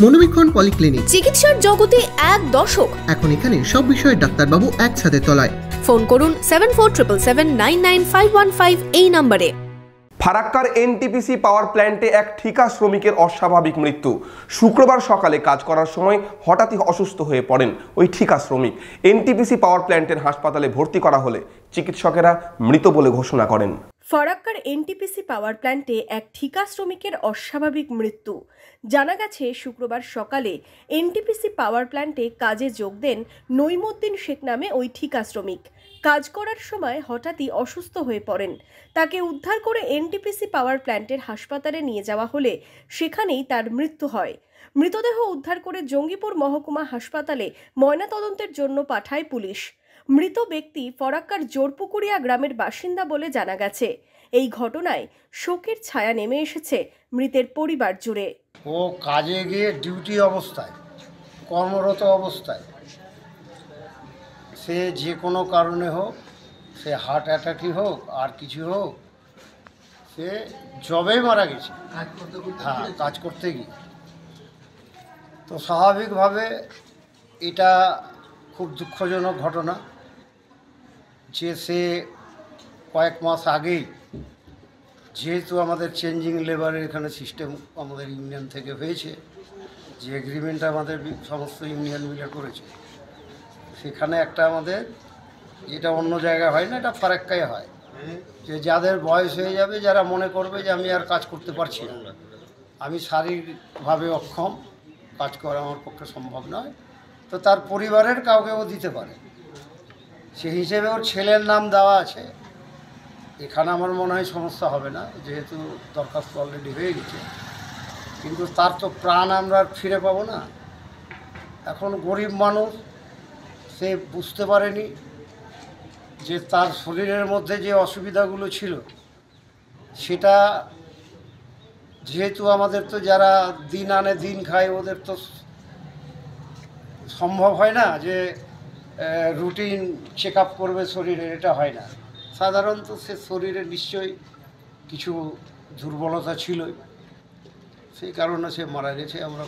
মনোবীক্ষণ polyclinic, চিকিৎসার জগতে এক দশক। এখন এখানে সব বিষয়ে ডাক্তারবাবু একসাথে তলায়। ফোন করুন 7477799515 এই নম্বরে। ফারাক্কার এনটিপিসি পাওয়ার প্ল্যান্টে এক ঠিকা শ্রমিকের অস্বাভাবিক মৃত্যু। শুক্রবার সকালে কাজ করার সময় হঠাৎই অসুস্থ হয়ে পড়েন ওই ঠিকা শ্রমিক। এনটিপিসি পাওয়ার প্ল্যান্টের হাসপাতালে ভর্তি করা হলে চিকিৎসকেরা মৃত বলে ঘোষণা করেন। ফারাক্কার এনটিপিসি পাওয়ার প্ল্যান্টে এক ঠিকা শ্রমিকের অস্বাভাবিক মৃত্যু। জানা গেছে, শুক্রবার সকালে এনটিপিসি পাওয়ার প্ল্যান্টে কাজে যোগ দেন নইমুদ্দিন শেখ নামে ওই ঠিকা শ্রমিক। কাজ করার সময় হঠাৎই অসুস্থ হয়ে পড়েন। তাকে উদ্ধার করে এনটিপিসি পাওয়ার প্ল্যান্টের হাসপাতালে নিয়ে যাওয়া হলে সেখানেই তার মৃত্যু হয়। মৃতদেহ উদ্ধার করে জঙ্গিপুর মহকুমা হাসপাতালে ময়নাতদন্তের জন্য পাঠায় পুলিশ। মৃত ব্যক্তি ফরাক্কার জোরপুকুরিয়া গ্রামের বাসিন্দা বলে জানা গেছে। এই ঘটনায় শোকের ছায়া নেমে এসেছে মৃতের পরিবার জুড়ে। ও কাজে গিয়ে ডিউটি অবস্থায়, কর্মরত অবস্থায়, সে যে কোনো কারণে হোক, সে হার্ট অ্যাটাকই হোক আর কিছু হোক, সে জবেই মারা গেছে। হ্যাঁ, কাজ করতে গিয়ে। তো স্বাভাবিকভাবে এটা খুব দুঃখজনক ঘটনা যে সে কয়েক মাস আগেই, যেহেতু আমাদের চেঞ্জিং লেবারের এখানে সিস্টেম আমাদের ইউনিয়ন থেকে হয়েছে, যে এগ্রিমেন্ট আমাদের সমস্ত ইউনিয়ন মিলে করেছে, সেখানে একটা আমাদের, যেটা অন্য জায়গায় হয় না, এটা ফারাক্কায় হয়, যে যাদের বয়স হয়ে যাবে, যারা মনে করবে যে আমি আর কাজ করতে পারছি না, আমি শারীরিকভাবে অক্ষম, কাজ করা আমার পক্ষে সম্ভব নয়, তো তার পরিবারের কাউকেও দিতে পারে। সেই হিসেবে ওর ছেলের নাম দেওয়া আছে। এখানে আমার মনে হয় সমস্যা হবে না, যেহেতু দরখাস্ত অলরেডি হয়ে গেছে। কিন্তু তার তো প্রাণ আমরা ফিরে পাবো না। এখন গরিব মানুষ, সে বুঝতে পারেনি যে তার শরীরের মধ্যে যে অসুবিধাগুলো ছিল, সেটা যেহেতু আমাদের তো যারা দিন আনে দিন খায়, ওদের তো সম্ভব হয় না যে রুটিন চেক আপ করবে শরীরের, এটা হয় না। সাধারণত সে শরীরে নিশ্চয়ই কিছু দুর্বলতা ছিল, সেই কারণে সে মারা গেছে। আমরা